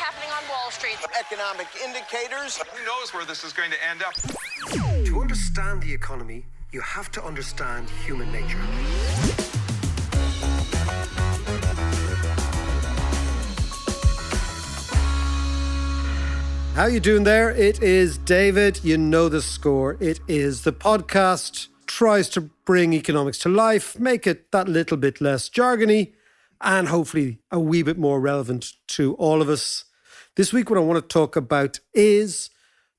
happening on Wall Street. Economic indicators. Who knows where this is going to end up? To understand the economy, you have to understand human nature. How you doing there? It is David. You know the score. It is the podcast tries to bring economics to life, make it that little bit less jargony, and hopefully a wee bit more relevant to all of us. This week, what I want to talk about is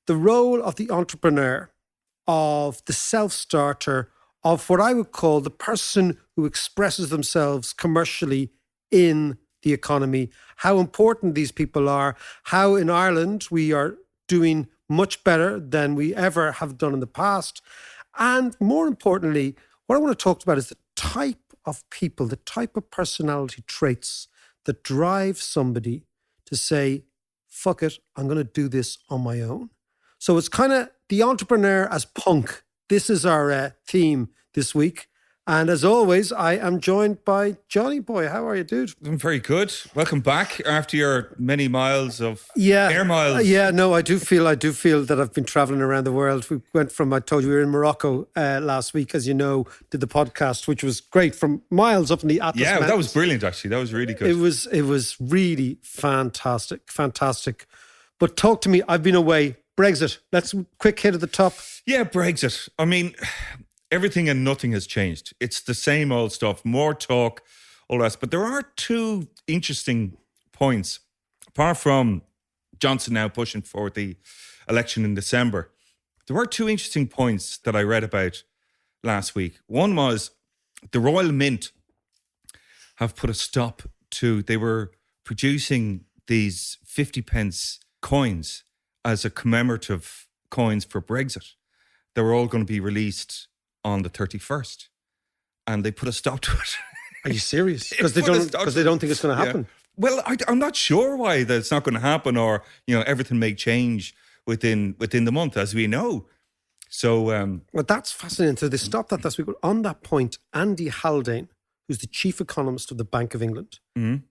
the role of the entrepreneur, of the self-starter, of what I would call the person who expresses themselves commercially in the economy, how important these people are, how in Ireland we are doing much better than we ever have done in the past. And more importantly, what I want to talk about is the type of people, the type of personality traits that drive somebody to say, fuck it, I'm going to do this on my own. So it's kind of the entrepreneur as punk. This is our theme this week. And as always, I am joined by Johnny Boy. How are you, dude? I'm very good. Welcome back after your many miles of air miles. Yeah, no, I do feel that I've been traveling around the world. We went from, I told you we were in Morocco last week, as you know, did the podcast, which was great, from miles up in the Atlas Mountains. That was brilliant, actually. That was really good. It was really fantastic. But talk to me, I've been away. Brexit, let's quick hit at the top. Yeah, Brexit. I mean, everything and nothing has changed. It's the same old stuff, more talk, all that. But there are two interesting points. Apart from Johnson now pushing for the election in December, there were two interesting points that I read about last week. One was the Royal Mint have put a stop to, they were producing these 50 pence coins as a commemorative coins for Brexit. They were all going to be released on the 31st, and they put a stop to it. Are you serious? Because they don't think it's going to happen. Yeah. Well, I'm not sure why that's not going to happen, or everything may change within the month, as we know. So, well, that's fascinating. So they stopped that last week. On that point, Andy Haldane, who's the chief economist of the Bank of England,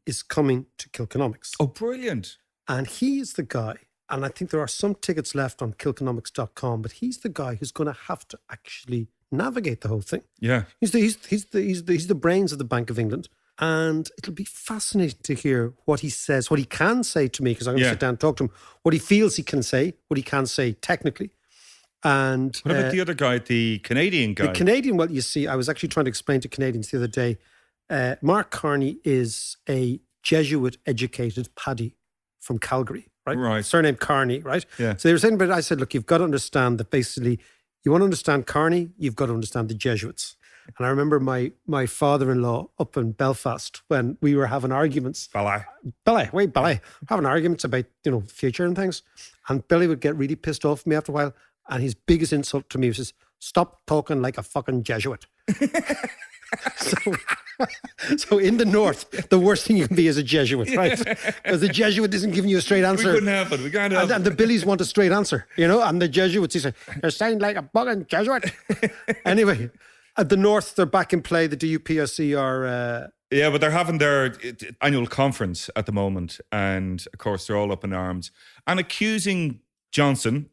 is coming to Kilkenomics. Oh, brilliant! And he is the guy. And I think there are some tickets left on kilkenomics.com, but he's the guy who's going to have to actually navigate the whole thing. Yeah. He's the brains of the Bank of England. And it'll be fascinating to hear what he says, what he can say to me, because I'm going to sit down and talk to him, what he feels he can say, what he can say technically. And what about the other guy, the Canadian guy? The Canadian, well, you see, I was actually trying to explain to Canadians the other day, Mark Carney is a Jesuit-educated paddy from Calgary. Right. Surname Carney, right? Yeah. So they were saying, but I said, look, you've got to understand that basically, you want to understand Carney, you've got to understand the Jesuits. And I remember my father-in-law up in Belfast when we were having arguments. Ballet. Having arguments about, future and things. And Billy would get really pissed off at me after a while. And his biggest insult to me was, stop talking like a fucking Jesuit. So in the North, the worst thing you can be is a Jesuit, right? Because the Jesuit isn't giving you a straight answer. We couldn't have it. We can't have it. And the Billies want a straight answer, and the Jesuits, he said, you sound like a fucking Jesuit. Anyway, at the North, they're back in play. The DUPRC are... Yeah, but they're having their annual conference at the moment. And of course, they're all up in arms and accusing Johnson,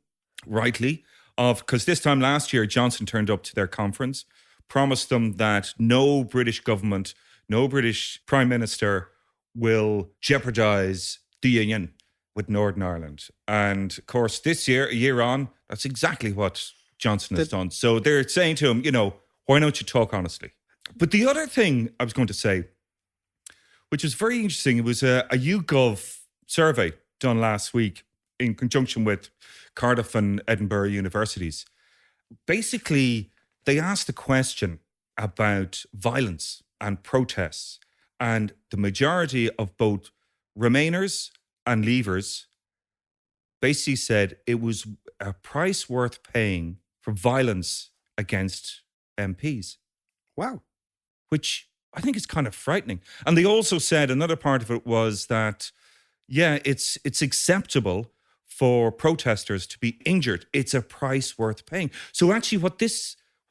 rightly, because this time last year, Johnson turned up to their conference, promised them that no British government, no British Prime Minister will jeopardise the union with Northern Ireland. And of course, this year, a year on, that's exactly what Johnson has done. So they're saying to him, why don't you talk honestly? But the other thing I was going to say, which was very interesting, it was a YouGov survey done last week in conjunction with Cardiff and Edinburgh universities. Basically, they asked the question about violence and protests, and the majority of both Remainers and Leavers basically said it was a price worth paying for violence against MPs. Wow. Which I think is kind of frightening. And they also said another part of it was that, it's acceptable for protesters to be injured. It's a price worth paying. So actually what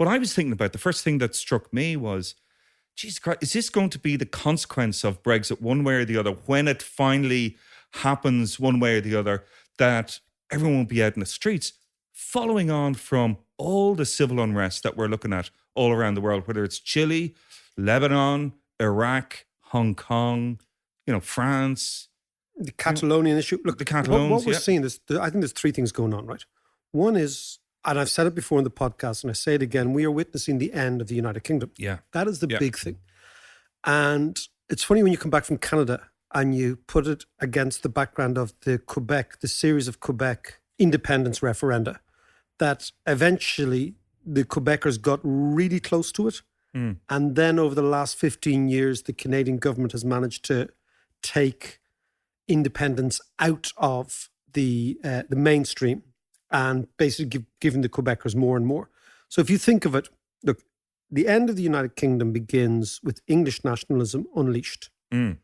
I was thinking about, the first thing that struck me was, Jesus Christ, is this going to be the consequence of Brexit one way or the other when it finally happens one way or the other, that everyone will be out in the streets, following on from all the civil unrest that we're looking at all around the world, whether it's Chile, Lebanon, Iraq, Hong Kong, France. The Catalonian issue. Look, the Catalans, what we're seeing is, I think there's three things going on, right? One is, and I've said it before in the podcast, and I say it again, we are witnessing the end of the United Kingdom. Yeah. That is the big thing. And it's funny when you come back from Canada and you put it against the background of the series of Quebec independence referenda, that eventually the Quebecers got really close to it. And then over the last 15 years, the Canadian government has managed to take independence out of the mainstream and basically giving the Quebecers more and more. So if you think of it, look, the end of the United Kingdom begins with English nationalism unleashed. And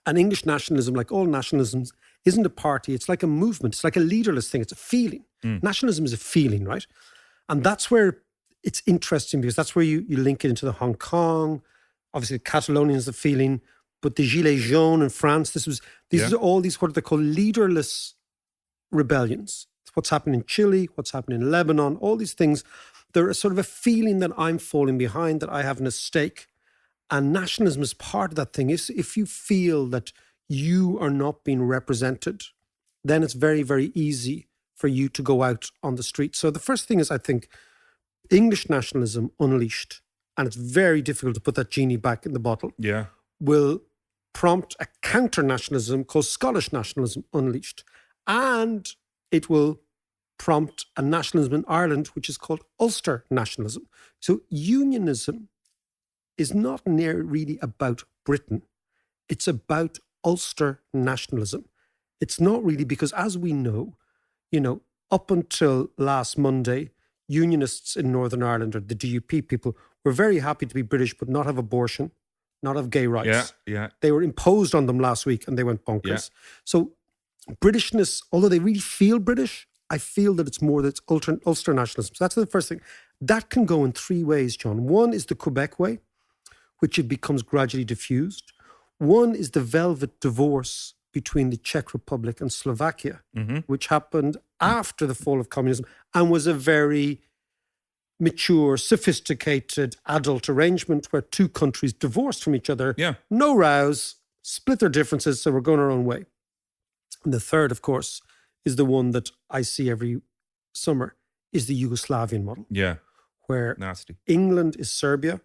English nationalism, like all nationalisms, isn't a party. It's like a movement. It's like a leaderless thing. It's a feeling. Nationalism is a feeling, right? And that's where it's interesting, because that's where you link it into the Hong Kong. Obviously, the Catalonian is the feeling, but the Gilets jaunes in France, these are all these what they call leaderless rebellions. It's what's happened in Chile, what's happened in Lebanon, all these things. They're a sort of a feeling that I'm falling behind, that I have a stake. And nationalism is part of that thing. If you feel that you are not being represented, then it's very, very easy for you to go out on the street. So the first thing is, I think, English nationalism unleashed, and it's very difficult to put that genie back in the bottle, will prompt a counter-nationalism called Scottish nationalism unleashed. And it will prompt a nationalism in Ireland, which is called Ulster nationalism. So unionism is not really about Britain. It's about Ulster nationalism. It's not really, because as we know, up until last Monday, unionists in Northern Ireland, or the DUP people, were very happy to be British but not have abortion, not have gay rights. They were imposed on them last week and they went bonkers. So Britishness, although they really feel British, I feel that it's more that it's Ulster nationalism. So that's the first thing. That can go in three ways, John. One is the Quebec way, which it becomes gradually diffused. One is the velvet divorce between the Czech Republic and Slovakia, which happened after the fall of communism and was a very mature, sophisticated, adult arrangement where two countries divorced from each other. No rows, split their differences, so we're going our own way. And the third, of course, is the one that I see every summer, is the Yugoslavian model. Where England is Serbia,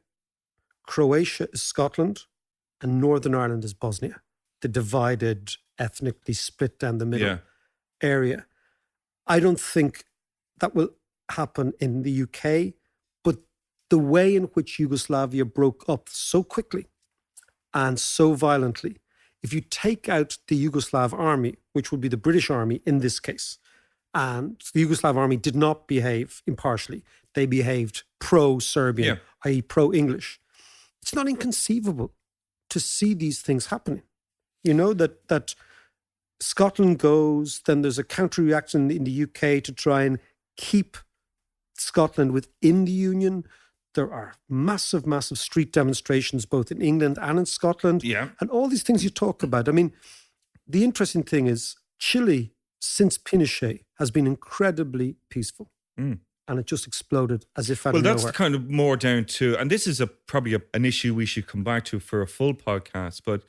Croatia is Scotland, and Northern Ireland is Bosnia, the divided, ethnically split down the middle area. I don't think that will happen in the UK, but the way in which Yugoslavia broke up so quickly and so violently, if you take out the Yugoslav army, which would be the British army in this case, and the Yugoslav army did not behave impartially, they behaved pro-Serbian, i.e. pro-English. It's not inconceivable to see these things happening. That Scotland goes, then there's a counter-reaction in the UK to try and keep Scotland within the Union. There are massive, massive street demonstrations both in England and in Scotland. And all these things you talk about. I mean, the interesting thing is Chile, since Pinochet, has been incredibly peaceful. And it just exploded as if out of nowhere. Well, that's kind of more down to, and this is probably an issue we should come back to for a full podcast, but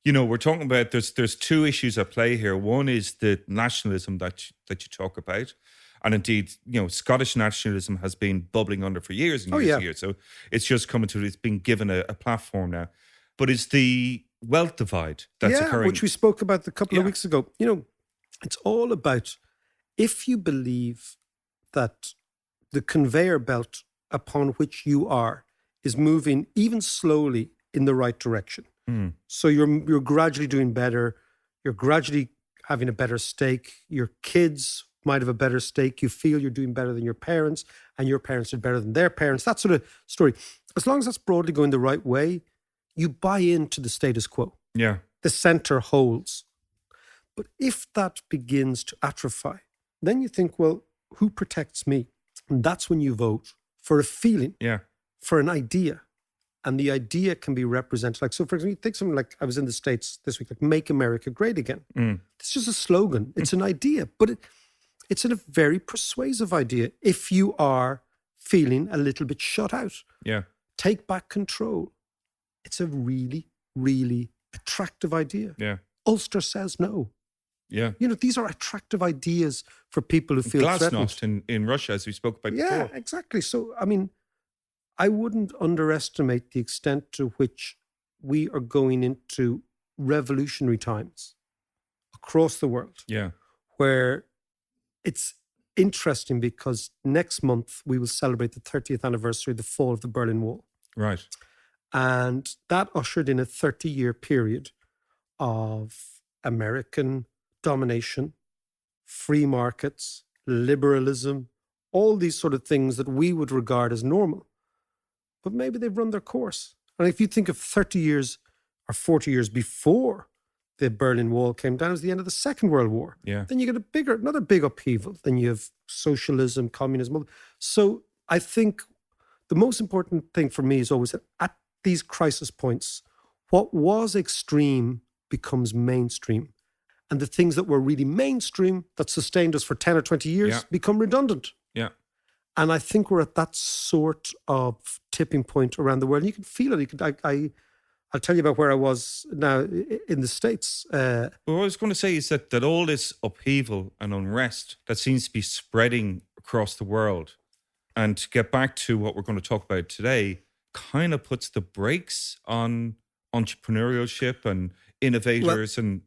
we're talking about there's two issues at play here. One is the nationalism that you talk about. And indeed, Scottish nationalism has been bubbling under for years and years and years. So it's just coming to, it's been given a platform now. But it's the wealth divide that's occurring. Which we spoke about a couple of weeks ago. It's all about, if you believe that the conveyor belt upon which you are is moving even slowly in the right direction. So you're gradually doing better. You're gradually having a better stake. Your kids might have a better stake. You feel you're doing better than your parents, and your parents are better than their parents. That sort of story. As long as that's broadly going the right way, you buy into the status quo. The center holds. But if that begins to atrophy, then you think, well, who protects me? And that's when you vote for a feeling, for an idea. and the idea can be represented. Like, so for example, you think something like, I was in the States this week, like Make America Great Again. It's just a slogan. It's an idea, but it's a very persuasive idea if you are feeling a little bit shut out. Yeah. Take back control. It's a really, really attractive idea. Yeah. Ulster says no. Yeah. You know, these are attractive ideas for people who feel threatened. Glasnost in Russia, as we spoke about Yeah, before. exactly. So, I mean, I wouldn't underestimate the extent to which we are going into revolutionary times across the world. Yeah. Where it's interesting because next month we will celebrate the 30th anniversary of the fall of the Berlin Wall. Right. And that ushered in a 30-year period of American domination, free markets, liberalism, all these sort of things that we would regard as normal. But maybe they've run their course. And if you think of 30 years or 40 years before the Berlin Wall came down, it was the end of the Second World War. Yeah. Then you get another big upheaval. Then you have socialism, communism. So I think the most important thing for me is always that at these crisis points, what was extreme becomes mainstream. And the things that were really mainstream that sustained us for 10 or 20 years become redundant. Yeah. And I think we're at that sort of tipping point around the world. And you can feel it. I'll tell you about where I was now in the States. Well, what I was going to say is that all this upheaval and unrest that seems to be spreading across the world, and to get back to what we're going to talk about today, kind of puts the brakes on entrepreneurship and innovators. And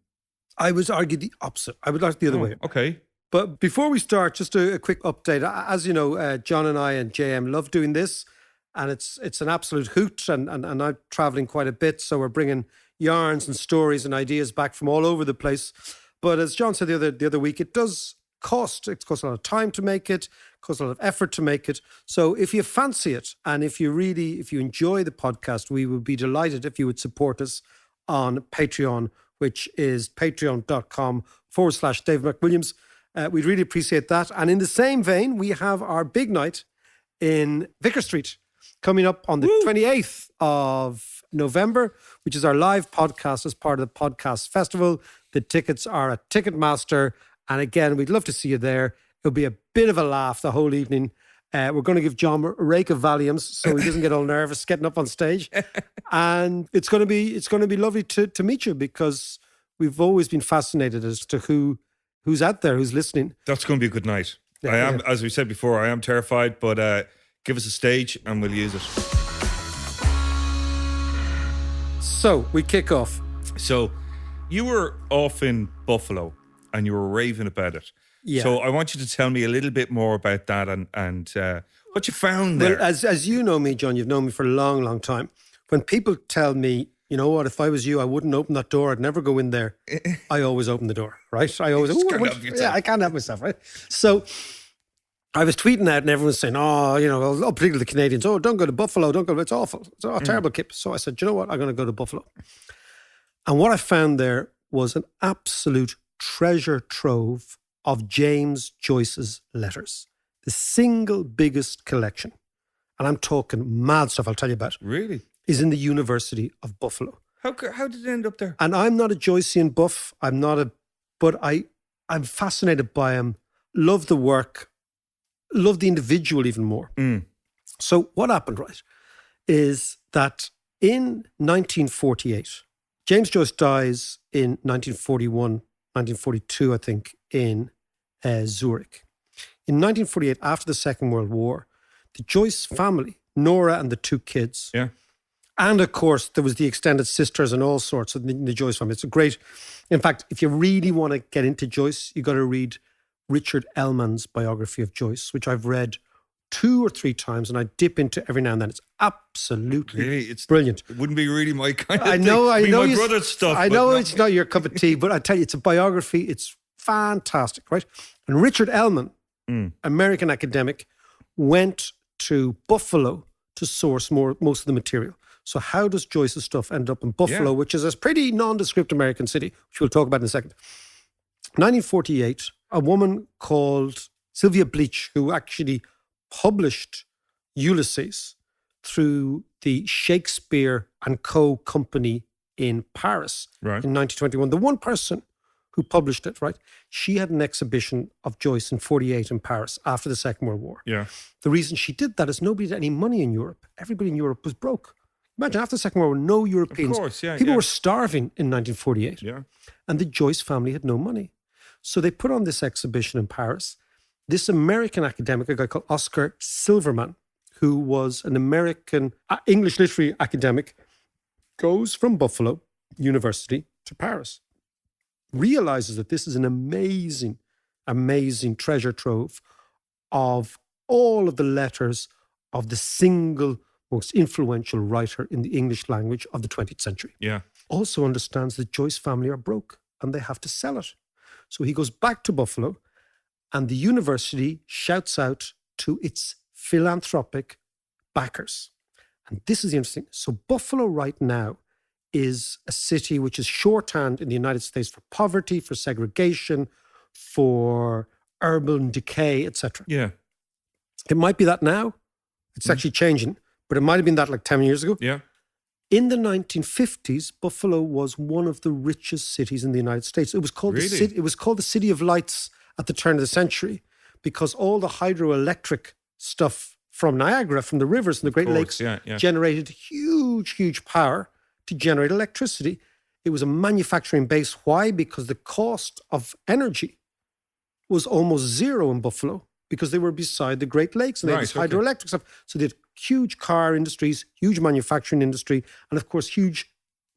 I would argue the opposite. I would argue the other way. Okay. But before we start, just a quick update. As you know, John and I and JM love doing this, and it's an absolute hoot. And I'm traveling quite a bit, so we're bringing yarns and stories and ideas back from all over the place. But as John said the other week, it does cost. It costs a lot of time to make it. Costs a lot of effort to make it. So if you fancy it, and if you enjoy the podcast, we would be delighted if you would support us on Patreon, which is patreon.com/Dave McWilliams. We'd really appreciate that. And in the same vein, we have our big night in Vicar Street coming up on the 28th of November, which is our live podcast as part of the podcast festival. The tickets are at Ticketmaster. And again, we'd love to see you there. It'll be a bit of a laugh the whole evening. We're going to give John a rake of Valiums so he doesn't get all nervous getting up on stage. And it's going to be lovely to meet you, because we've always been fascinated as to who's out there, who's listening. That's going to be a good night. Yeah, as we said before, I am terrified, but give us a stage and we'll use it. So we kick off. So you were off in Buffalo and you were raving about it. Yeah. So I want you to tell me a little bit more about that and what you found there. Well, as you know me, John, you've known me for a long, long time. When people tell me, you know what, if I was you, I wouldn't open that door. I'd never go in there. I always open the door, right? I always, I can't help myself, right? So I was tweeting out and everyone was saying, particularly the Canadians, don't go to Buffalo, don't go, it's awful. It's a terrible kip. So I said, you know what, I'm going to go to Buffalo. And what I found there was an absolute treasure trove of James Joyce's letters. The single biggest collection, and I'm talking mad stuff I'll tell you about. Really? Is in the University of Buffalo. How did it end up there? And I'm not a Joycean buff. But I'm fascinated by him. Love the work. Love the individual even more. So what happened, right, is that in 1948, James Joyce dies in 1941, 1942, I think, in Zurich. In 1948, after the Second World War, the Joyce family, Nora and the two kids, and of course, there was the extended sisters and all sorts of the Joyce family. It's a great, in fact, if you really want to get into Joyce, you got to read Richard Ellman's biography of Joyce, which I've read 2 or 3 times, and I dip into every now and then. It's absolutely it's brilliant. It wouldn't be really my kind of thing. I know my brother's stuff. I know it's not your cup of tea, but I tell you, it's a biography. It's fantastic, right? And Richard Ellman, American academic, went to Buffalo to source most of the material. So how does Joyce's stuff end up in Buffalo, which is a pretty nondescript American city, which we'll talk about in a second. 1948, a woman called Sylvia Bleach, who actually published Ulysses through the Shakespeare and Co. company in Paris Right. in 1921. The one person who published it, right? She had an exhibition of Joyce in 48 in Paris after the Second World War. Yeah. The reason she did that is nobody had any money in Europe. Everybody in Europe was broke. Imagine after the Second World War, no Europeans. Of course, yeah. People yeah. were starving in 1948. Yeah. And the Joyce family had no money. So they put on this exhibition in Paris. This American academic, a guy called Oscar Silverman, who was an American English literary academic, goes from Buffalo University to Paris, realizes that this is an amazing, amazing treasure trove of all of the letters of the single most influential writer in the English language of the 20th century. Yeah. Also understands that Joyce family are broke and they have to sell it. So he goes back to Buffalo and the university shouts out to its philanthropic backers. And this is interesting. So Buffalo right now is a city which is shorthand in the United States for poverty, for segregation, for urban decay, etc. Yeah. It might be that now. It's actually changing, but it might have been that like 10 years ago. Yeah. In the 1950s, Buffalo was one of the richest cities in the United States. It was called Really? it was called the City of Lights at the turn of the century because all the hydroelectric stuff from Niagara, from the rivers and the Great course, Lakes, yeah, yeah. generated huge, huge power to generate electricity. It was a manufacturing base. Why? Because the cost of energy was almost zero in Buffalo because they were beside the Great Lakes and they had this Right, okay. hydroelectric stuff. So they had huge car industries, huge manufacturing industry, and of course, huge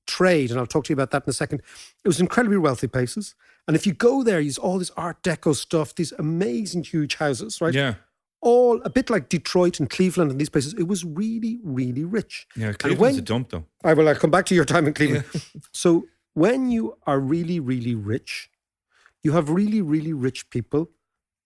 trade. And I'll talk to you about that in a second. It was incredibly wealthy places. And if you go there, there's all this Art Deco stuff, these amazing, huge houses, right? Yeah. All a bit like Detroit and Cleveland and these places. It was really, really rich. Yeah. And Cleveland's a dump, though. I'll come back to your time in Cleveland. So when you are really, really rich, you have really, really rich people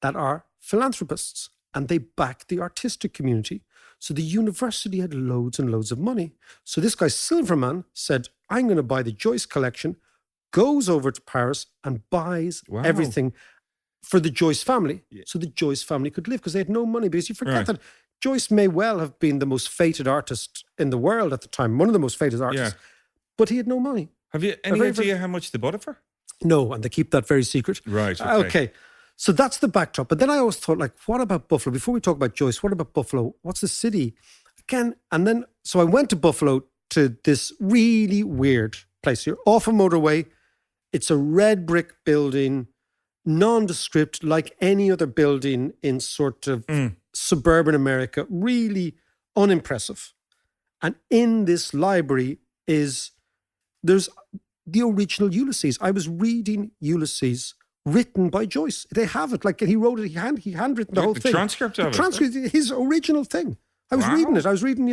that are philanthropists and they back the artistic community. So the university had loads and loads of money. So this guy Silverman said, I'm going to buy the Joyce collection, goes over to Paris and buys Wow. everything for the Joyce family. So the Joyce family could live because they had no money. Because you forget Right. that Joyce may well have been the most feted artist in the world at the time, one of the most feted artists, but he had no money. Have you any very, idea how much they bought it for? No, and they keep that very secret. Right. Okay. So that's the backdrop. But then I always thought, like, what about Buffalo? Before we talk about Joyce, what about Buffalo? What's the city? Again, and then, so I went to Buffalo to this really weird place. You're off a motorway. It's a red brick building, nondescript, like any other building in sort of suburban America. Really unimpressive. And in this library there's the original Ulysses. I was reading Ulysses written by Joyce. They have it. Like he wrote it, he handwritten the whole The thing. transcript of The it? transcript, his original thing. I was Wow. reading it. I was reading,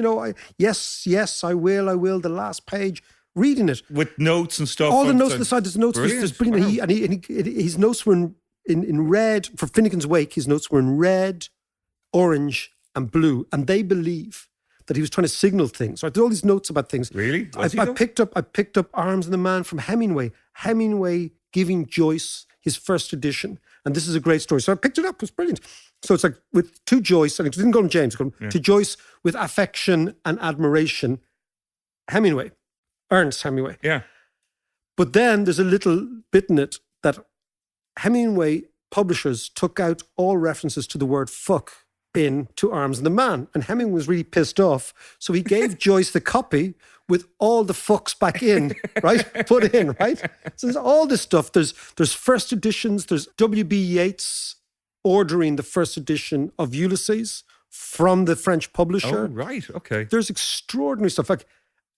yes, I will, the last page, reading it. With notes and stuff. All the on notes on the side, there's notes. There's brilliant. Wow. His notes were in red. For Finnegan's Wake, his notes were in red, orange, and blue. And they believe that he was trying to signal things. Right? There's all these notes about things. Really? I Was he, though? picked up Arms and the Man from Hemingway. Hemingway giving Joyce his first edition. And this is a great story. So I picked it up. It was brilliant. So it's like to Joyce, and it didn't go to James, to Joyce with affection and admiration, Hemingway, Ernest Hemingway. Yeah. But then there's a little bit in it that Hemingway publishers took out all references to the word fuck into Arms and the Man. And Hemingway was really pissed off. So he gave Joyce the copy with all the fucks back in, right? Put in, right? So there's all this stuff. There's first editions. There's W.B. Yeats ordering the first edition of Ulysses from the French publisher. Oh, right. Okay. There's extraordinary stuff. Like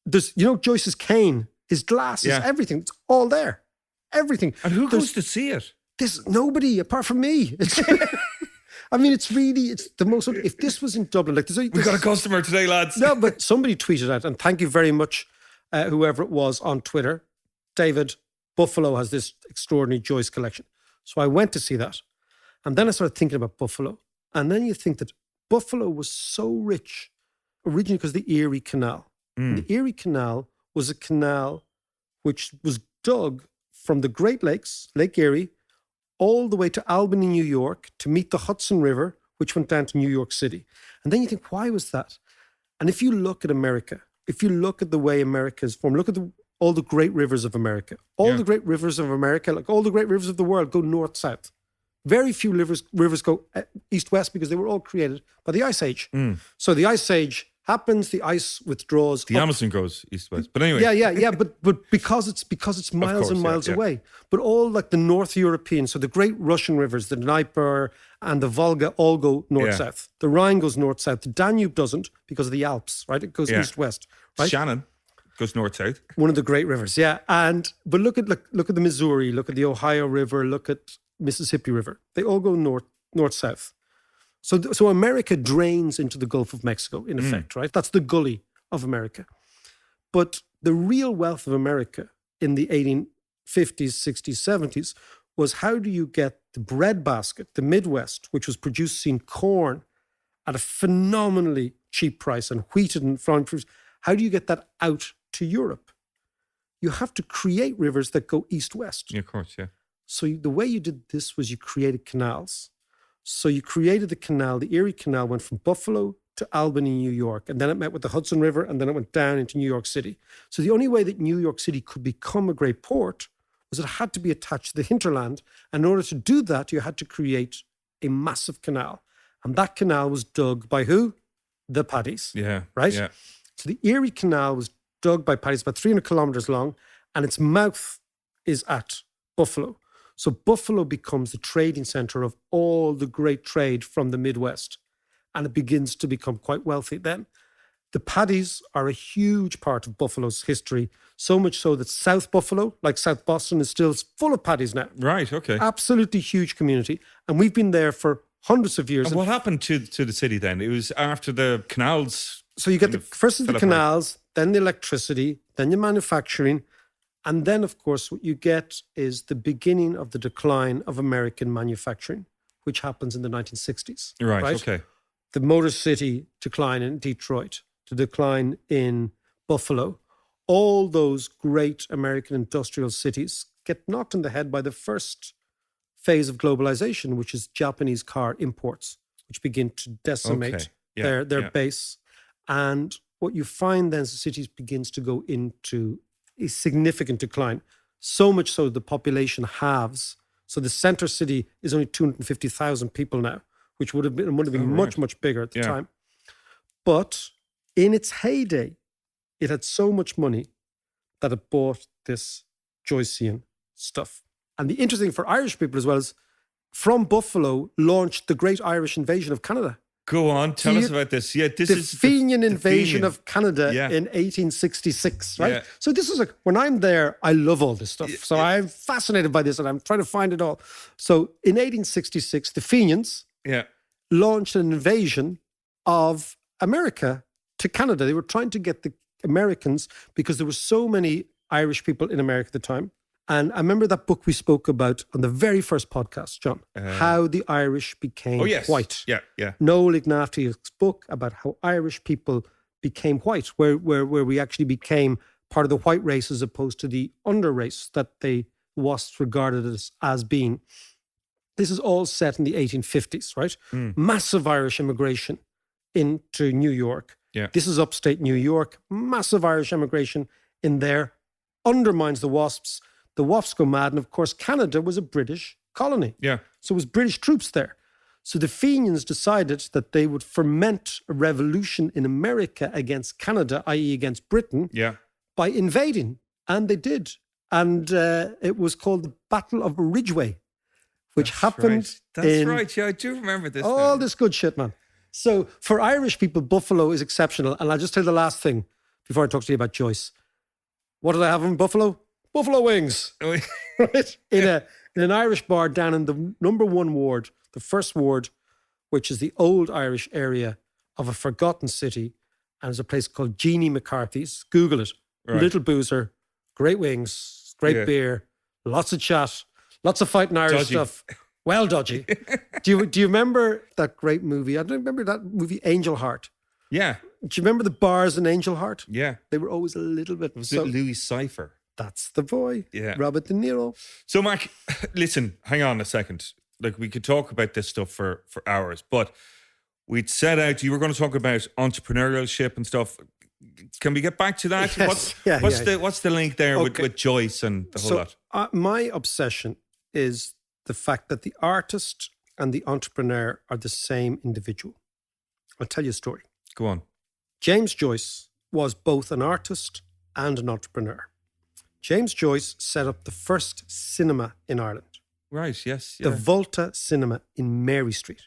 there's, Joyce's cane, his glasses, Yeah. everything. It's all there. Everything. And who There's- goes to see it? There's nobody apart from me. I mean, it's the most, if this was in Dublin, like We got a customer today, lads. no, but somebody tweeted out, and thank you very much, whoever it was on Twitter, David, Buffalo has this extraordinary Joyce collection. So I went to see that. And then I started thinking about Buffalo. And then you think that Buffalo was so rich originally because of the Erie Canal. And the Erie Canal was a canal which was dug from the Great Lakes, Lake Erie, all the way to Albany, New York, to meet the Hudson River, which went down to New York City. And then you think, why was that? And if you look at America, if you look at the way America is formed, look at all the great rivers of America. All the great rivers of America, like all the great rivers of the world, go north-south. Very few rivers go east-west because they were all created by the Ice Age. So the Ice Age happens, the ice withdraws. The Amazon goes east-west. But anyway. Yeah. But because it's miles and miles away. But all like the North European, so the great Russian rivers, the Dnieper and the Volga all go north-south. The Rhine goes north-south. The Danube doesn't because of the Alps, right? It goes east-west. Right? Shannon goes north-south. One of the great rivers, yeah. But look at the Missouri, look at the Ohio River, look at Mississippi River. They all go north-south. So America drains into the Gulf of Mexico, in effect, right? That's the gully of America. But the real wealth of America in the 1850s, 60s, 70s was how do you get the breadbasket, the Midwest, which was producing corn at a phenomenally cheap price and wheat and farm fruits, how do you get that out to Europe? You have to create rivers that go east-west. Yeah, of course, yeah. So the way you did this was you created canals. So you created the canal. The Erie Canal went from Buffalo to Albany, New York, and then it met with the Hudson River, and then it went down into New York City. So the only way that New York City could become a great port was it had to be attached to the hinterland. And in order to do that, you had to create a massive canal. And that canal was dug by who? The Paddies. Yeah. Right? Yeah. So the Erie Canal was dug by Paddies, about 300 kilometers long, and its mouth is at Buffalo. So Buffalo becomes the trading center of all the great trade from the Midwest. And it begins to become quite wealthy then. The Paddies are a huge part of Buffalo's history, so much so that South Buffalo, like South Boston, is still full of Paddies now. Right, okay. Absolutely huge community. And we've been there for hundreds of years. And what happened to the city then? It was after the canals. So you get first is the canals, then the electricity, then the manufacturing. And then, of course, what you get is the beginning of the decline of American manufacturing, which happens in the 1960s. Right, okay. The Motor City decline in Detroit, the decline in Buffalo. All those great American industrial cities get knocked in the head by the first phase of globalization, which is Japanese car imports, which begin to decimate their base. And what you find then is the cities begins to go into a significant decline, so much so the population halves. So the center city is only 250,000 people now, which would have been much, much bigger at the time. But in its heyday, it had so much money that it bought this Joycean stuff. And the interesting thing for Irish people as well is from Buffalo launched the Great Irish Invasion of Canada. Go on, tell us about this. Yeah, this is the Fenian invasion Fenian. of Canada in 1866, right? Yeah. So this is when I'm there, I love all this stuff. So I'm fascinated by this and I'm trying to find it all. So in 1866, the Fenians launched an invasion of America to Canada. They were trying to get the Americans because there were so many Irish people in America at the time. And I remember that book we spoke about on the very first podcast, John, How the Irish Became White. Yeah. Noel Ignatius' book about how Irish people became white, where we actually became part of the white race as opposed to the under race that they was regarded as being. This is all set in the 1850s, right? Massive Irish immigration into New York. Yeah. This is upstate New York. Massive Irish immigration in there undermines the WASPs. The WASPs go mad. And of course, Canada was a British colony. Yeah. So it was British troops there. So the Fenians decided that they would ferment a revolution in America against Canada, i.e. against Britain, by invading. And they did. And it was called the Battle of Ridgeway, which happened Right. Yeah, I do remember this. All this good shit, man. So for Irish people, Buffalo is exceptional. And I'll just tell you the last thing before I talk to you about Joyce. What did I have in Buffalo? Buffalo wings. Right? In an Irish bar down in the number 1 ward, the first ward, which is the old Irish area of a forgotten city. And there's a place called Jeannie McCarthy's. Google it. Right. Little boozer, great wings, great beer, lots of chat, lots of fighting Irish stuff. Well, dodgy. Do you remember that great movie? I don't remember that movie, Angel Heart. Yeah. Do you remember the bars in Angel Heart? Yeah. They were always a little bit. Was it Louis Cypher? That's the boy. Yeah. Robert De Niro. So, Mark, listen, hang on a second. Like, we could talk about this stuff for hours, but we'd set out, you were going to talk about entrepreneurship and stuff. Can we get back to that? Yes. What's the link there with Joyce and the whole lot? My obsession is the fact that the artist and the entrepreneur are the same individual. I'll tell you a story. Go on. James Joyce was both an artist and an entrepreneur. James Joyce set up the first cinema in Ireland. Right, yes. The Volta Cinema in Mary Street.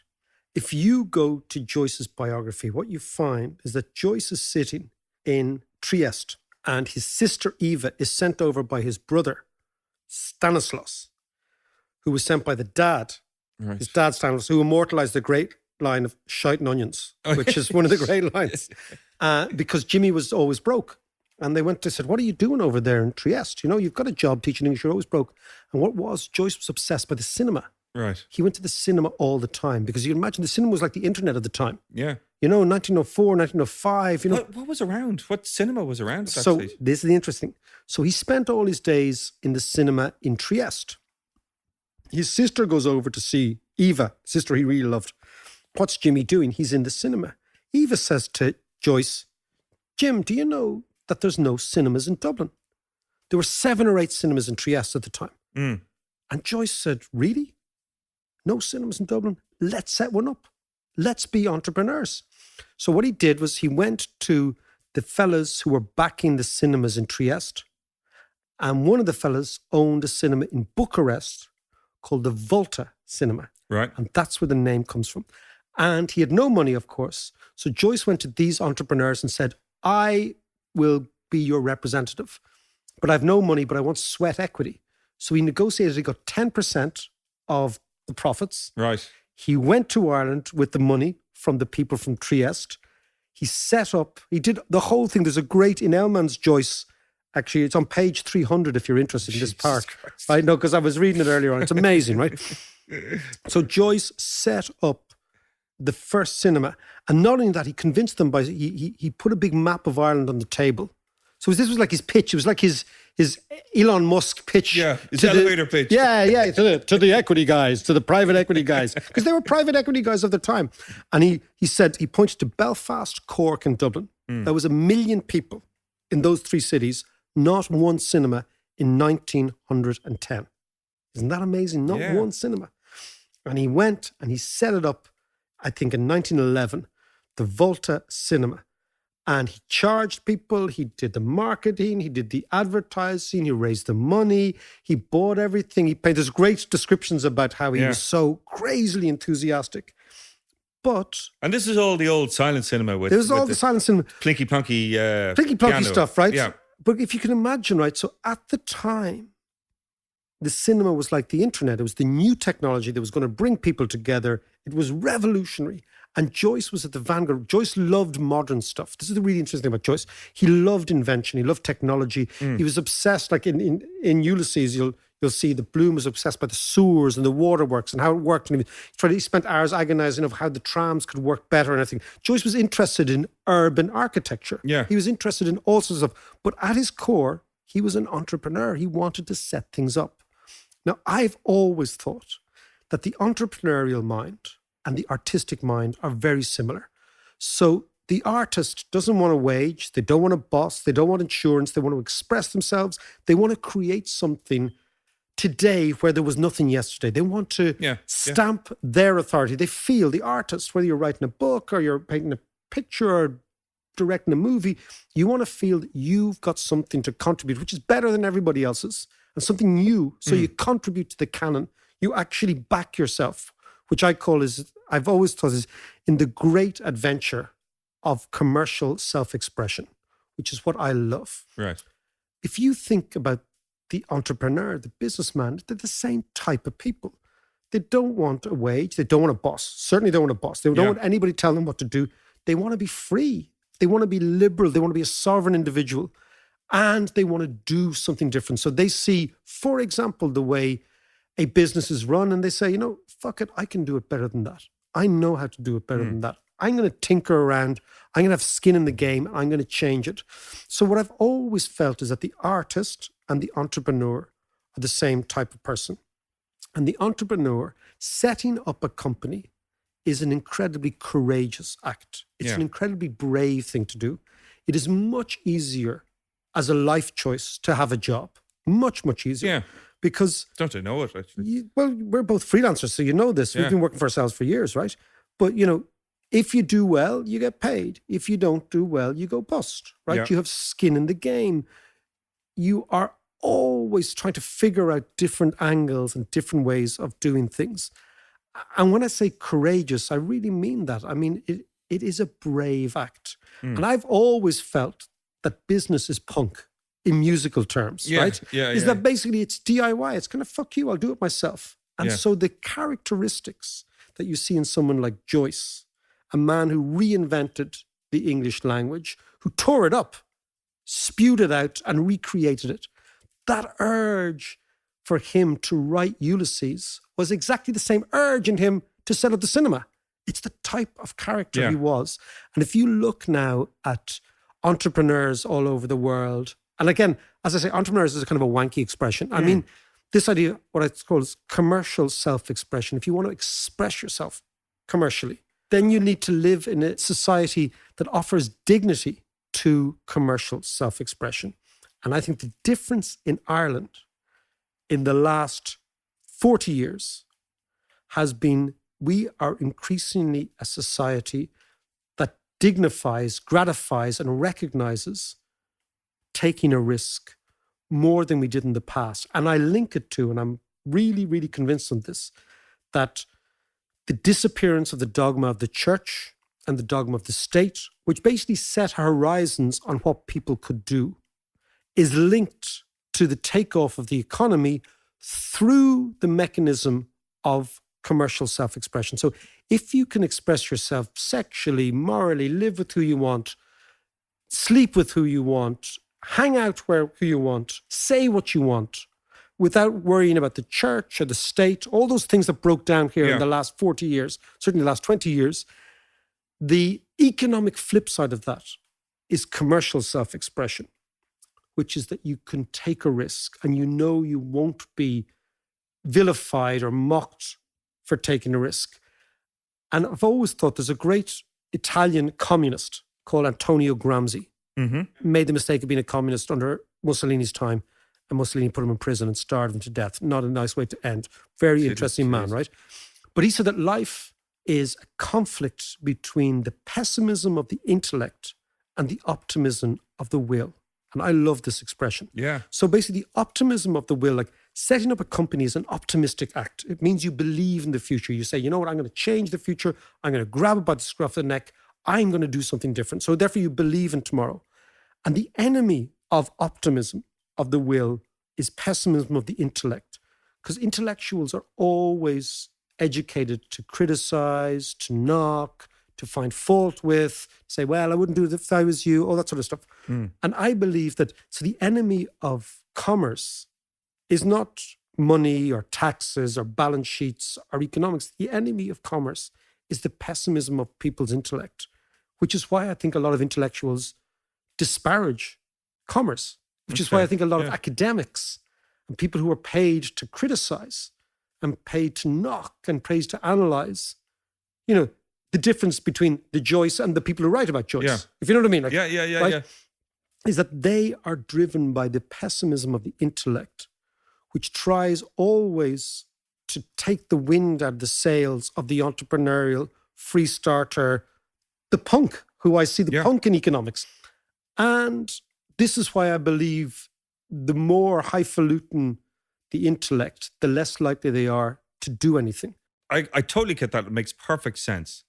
If you go to Joyce's biography, what you find is that Joyce is sitting in Trieste and his sister Eva is sent over by his brother, Stanislaus, who was sent by the dad, his dad Stanislaus, who immortalized the great line of shite and onions, which is one of the great lines, because Jimmy was always broke. And they said, what are you doing over there in Trieste? You know, you've got a job teaching English, you're always broke. And Joyce was obsessed by the cinema. Right. He went to the cinema all the time because you can imagine the cinema was like the internet at the time. Yeah. You know, in 1904, 1905, you know. What was around? What cinema was around at that stage? This is the interesting. So he spent all his days in the cinema in Trieste. His sister goes over to see Eva, sister he really loved. What's Jimmy doing? He's in the cinema. Eva says to Joyce, Jim, do you know that there's no cinemas in Dublin? There were 7 or 8 cinemas in Trieste at the time. Mm. And Joyce said, really? No cinemas in Dublin? Let's set one up. Let's be entrepreneurs. So what he did was he went to the fellas who were backing the cinemas in Trieste. And one of the fellas owned a cinema in Bucharest called the Volta Cinema. Right. And that's where the name comes from. And he had no money, of course. So Joyce went to these entrepreneurs and said, I will be your representative, but I have no money, but I want sweat equity. So he negotiated, he got 10% of the profits. Right. He went to Ireland with the money from the people from Trieste. He set up, he did the whole thing. There's a great, in Ellman's Joyce, actually, it's on page 300 if you're interested in this part. Christ. I know, because I was reading it earlier on. It's amazing, right? So Joyce set up the first cinema. And not only that, he convinced them by, he put a big map of Ireland on the table. So this was like his pitch. It was like his Elon Musk pitch. Yeah, his elevator pitch. Yeah, to the equity guys, to the private equity guys. Because they were private equity guys of the time. And he said, he pointed to Belfast, Cork and Dublin. There was 1 million people in those 3 cities, not one cinema in 1910. Isn't that amazing? Not one cinema. And he went and he set it up, I think in 1911, the Volta Cinema. And he charged people, he did the marketing, he did the advertising, he raised the money, he bought everything. He painted there's great descriptions about how he was so crazily enthusiastic. And this is all the old silent cinema with the silent cinema. Plinky plonky Plonky stuff, right? Yeah. But if you can imagine, right, so at the time, the cinema was like the internet. It was the new technology that was going to bring people together. It was revolutionary. And Joyce was at the vanguard. Joyce loved modern stuff. This is the really interesting thing about Joyce. He loved invention. He loved technology. He was obsessed, like in Ulysses, you'll see that Bloom was obsessed by the sewers and the waterworks and how it worked. And he spent hours agonizing of how the trams could work better and everything. Joyce was interested in urban architecture. Yeah. He was interested in all sorts of stuff. But at his core, he was an entrepreneur. He wanted to set things up. Now, I've always thought that the entrepreneurial mind and the artistic mind are very similar. So the artist doesn't want a wage. They don't want a boss. They don't want insurance. They want to express themselves. They want to create something today where there was nothing yesterday. They want to stamp their authority. They feel, the artist, whether you're writing a book or you're painting a picture or directing a movie, you want to feel that you've got something to contribute, which is better than everybody else's, and something new. So you contribute to the canon. You actually back yourself, which I've always thought is in the great adventure of commercial self-expression, which is what I love. Right. If you think about the entrepreneur, the businessman, they're the same type of people. They don't want a wage. They don't want a boss. Certainly don't want a boss. They don't want anybody telling them what to do. They want to be free. They want to be liberal. They want to be a sovereign individual. And they want to do something different. So they see, for example, the way a business is run and they say, fuck it, I can do it better than that. I know how to do it better than that. I'm going to tinker around. I'm going to have skin in the game. I'm going to change it. So what I've always felt is that the artist and the entrepreneur are the same type of person. And the entrepreneur setting up a company is an incredibly courageous act. It's an incredibly brave thing to do. It is much easier as a life choice to have a job. Much, much easier. Yeah. Because... Don't I know it, actually? well, we're both freelancers, so you know this. We've been working for ourselves for years, right? But, if you do well, you get paid. If you don't do well, you go bust, right? Yeah. You have skin in the game. You are always trying to figure out different angles and different ways of doing things. And when I say courageous, I really mean that. I mean, it is a brave act. And I've always felt that business is punk in musical terms, right? Is that basically it's DIY. It's kind of, fuck you, I'll do it myself. And so the characteristics that you see in someone like Joyce, a man who reinvented the English language, who tore it up, spewed it out and recreated it, that urge for him to write Ulysses was exactly the same urge in him to set up the cinema. It's the type of character he was. And if you look now at entrepreneurs all over the world, and again, as I say, entrepreneurs is a kind of a wanky expression. I mean, this idea, what I call is commercial self-expression. If you want to express yourself commercially, then you need to live in a society that offers dignity to commercial self-expression. And I think the difference in Ireland in the last 40 years has been we are increasingly a society that dignifies, gratifies, and recognizes taking a risk more than we did in the past. And I link it to, and I'm really, really convinced on this, that the disappearance of the dogma of the church and the dogma of the state, which basically set horizons on what people could do, is linked to the takeoff of the economy through the mechanism of commercial self-expression. So if you can express yourself sexually, morally, live with who you want, sleep with who you want, hang out who you want, say what you want, without worrying about the church or the state, all those things that broke down here in the last 40 years, certainly the last 20 years, the economic flip side of that is commercial self-expression, which is that you can take a risk and you know you won't be vilified or mocked for taking a risk. And I've always thought there's a great Italian communist called Antonio Gramsci, made the mistake of being a communist under Mussolini's time, and Mussolini put him in prison and starved him to death. Not a nice way to end. Very interesting man, right? But he said that life is a conflict between the pessimism of the intellect and the optimism of the will. And I love this expression. Yeah. So basically, the optimism of the will, like setting up a company is an optimistic act. It means you believe in the future. You say, you know what, I'm going to change the future. I'm going to grab it by the scruff of the neck. I'm going to do something different. So therefore, you believe in tomorrow. And the enemy of optimism of the will is pessimism of the intellect. Because intellectuals are always educated to criticize, to knock, to find fault with, say, well, I wouldn't do it if I was you, all that sort of stuff. And I believe that, so the enemy of commerce is not money or taxes or balance sheets or economics. The enemy of commerce is the pessimism of people's intellect, which is why I think a lot of intellectuals disparage commerce, which is why I think a lot of academics and people who are paid to criticize and paid to knock and paid to analyze, you know, the difference between the Joyce and the people who write about Joyce. If you know what I mean. Like, right? Is that they are driven by the pessimism of the intellect, which tries always to take the wind out of the sails of the entrepreneurial, free starter, the punk, who I see the punk in economics. And this is why I believe the more highfalutin the intellect, the less likely they are to do anything. I totally get that. It makes perfect sense.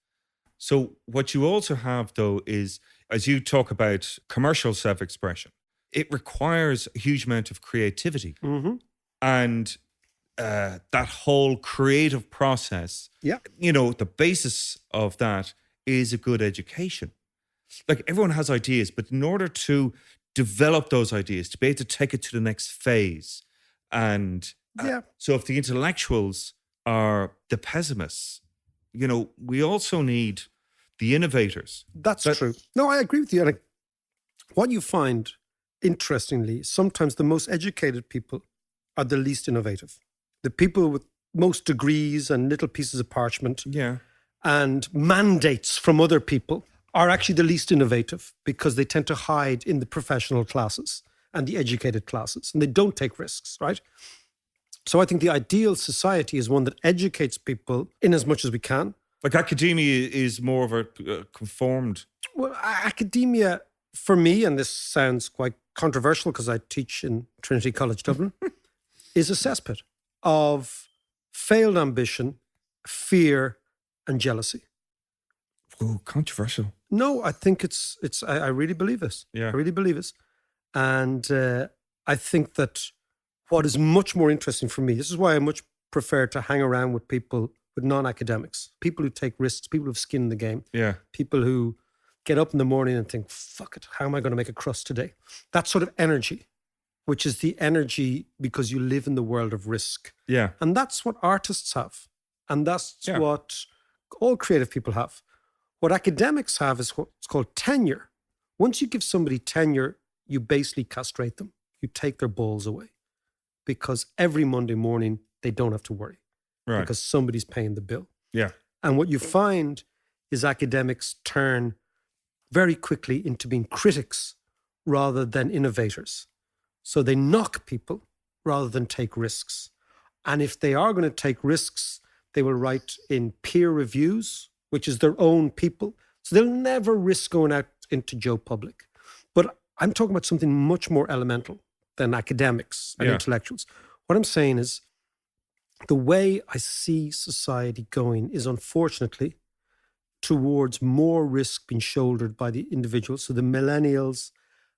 So what you also have, though, is, as you talk about commercial self-expression, it requires a huge amount of creativity. And that whole creative process, you know, the basis of that is a good education. Like, everyone has ideas, but in order to develop those ideas, to be able to take it to the next phase, and so if the intellectuals are the pessimists, you know, we also need the innovators. That's true. No, I agree with you. Like, what you find, interestingly, sometimes the most educated people are the least innovative. The people with most degrees and little pieces of parchment and mandates from other people are actually the least innovative because they tend to hide in the professional classes and the educated classes, and they don't take risks, right? So I think the ideal society is one that educates people in as much as we can. Like academia is more of a conformed. Well, academia, for me, and this sounds quite controversial because I teach in Trinity College Dublin, is a cesspit of failed ambition, fear, and jealousy. Oh, controversial. No, I think it's. I really believe this. Yeah. I really believe this. And I think that what is much more interesting for me, this is why I much prefer to hang around with people, with non-academics, people who take risks, people who have skin in the game, Yeah. people who get up in the morning and think, fuck it, how am I going to make a crust today? That sort of energy, which is the energy because you live in the world of risk. Yeah. And that's what artists have. And that's Yeah. what all creative people have. What academics have is what's called tenure. Once you give somebody tenure, you basically castrate them. You take their balls away because every Monday morning, they don't have to worry Right. because somebody's paying the bill. Yeah. And what you find is academics turn very quickly into being critics rather than innovators. So they knock people rather than take risks. And if they are going to take risks, they will write in peer reviews, which is their own people. So they'll never risk going out into Joe Public. But I'm talking about something much more elemental than academics and Yeah. intellectuals. What I'm saying is the way I see society going is unfortunately towards more risk being shouldered by the individuals. So the millennials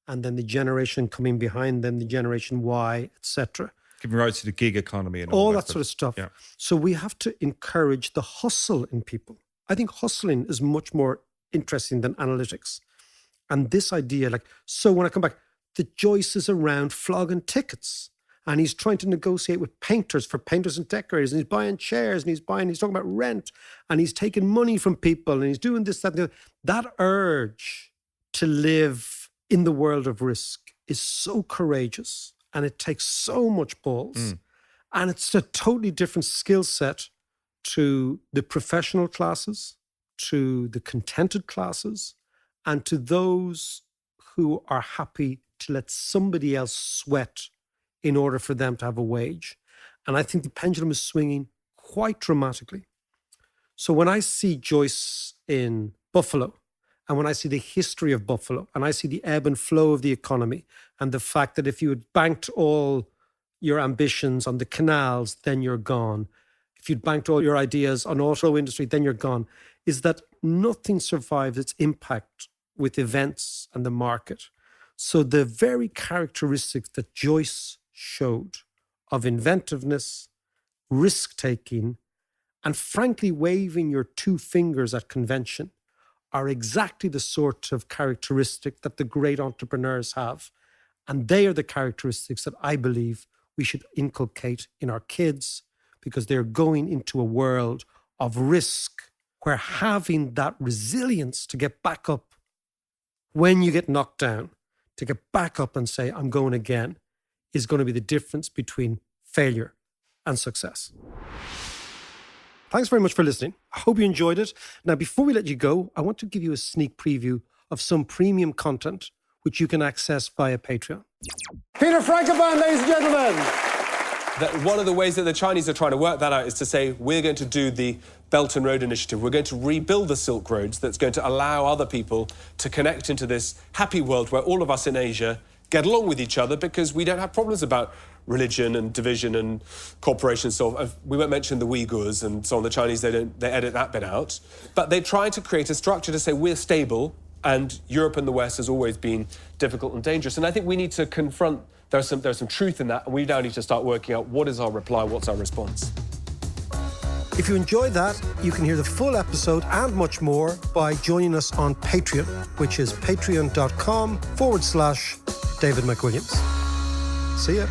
and then the generation coming behind them, the generation Y, etc. Giving rise to the gig economy and All all that sort of stuff. Yeah. So we have to encourage the hustle in people. I think hustling is much more interesting than analytics. And this idea, like, so when I come back, the Joyce is around flogging tickets and he's trying to negotiate with painters for painters and decorators, and he's buying chairs and he's talking about rent and he's taking money from people and he's doing this, that, and the other. That urge to live in the world of risk is so courageous and it takes so much balls. And it's a totally different skill set to the professional classes, to the contented classes, and to those who are happy to let somebody else sweat in order for them to have a wage. And I think the pendulum is swinging quite dramatically. So when I see Joyce in Buffalo, and when I see the history of Buffalo, and I see the ebb and flow of the economy, and the fact that if you had banked all your ambitions on the canals, then you're gone. If you'd banked all your ideas on auto industry, then you're gone, is that nothing survives its impact with events and the market. So the very characteristics that Joyce showed of inventiveness, risk-taking, and frankly waving your two fingers at convention are exactly the sort of characteristic that the great entrepreneurs have. And they are the characteristics that I believe we should inculcate in our kids, because they're going into a world of risk where having that resilience to get back up when you get knocked down, to get back up and say, I'm going again, is going to be the difference between failure and success. Thanks very much for listening. I hope you enjoyed it. Now, before we let you go, I want to give you a sneak preview of some premium content which you can access via Patreon. Peter Frankopan, ladies and gentlemen. That one of the ways that the Chinese are trying to work that out is to say, we're going to do the Belt and Road Initiative. We're going to rebuild the Silk Roads that's going to allow other people to connect into this happy world where all of us in Asia get along with each other because we don't have problems about religion and division and cooperation and so on. We won't mention the Uyghurs and so on. The Chinese, they edit that bit out. But they try to create a structure to say we're stable and Europe and the West has always been difficult and dangerous. And I think we need to confront there's some truth in that, and we now need to start working out what is our reply, what's our response. If you enjoyed that, you can hear the full episode and much more by joining us on Patreon, which is patreon.com/David McWilliams. See ya.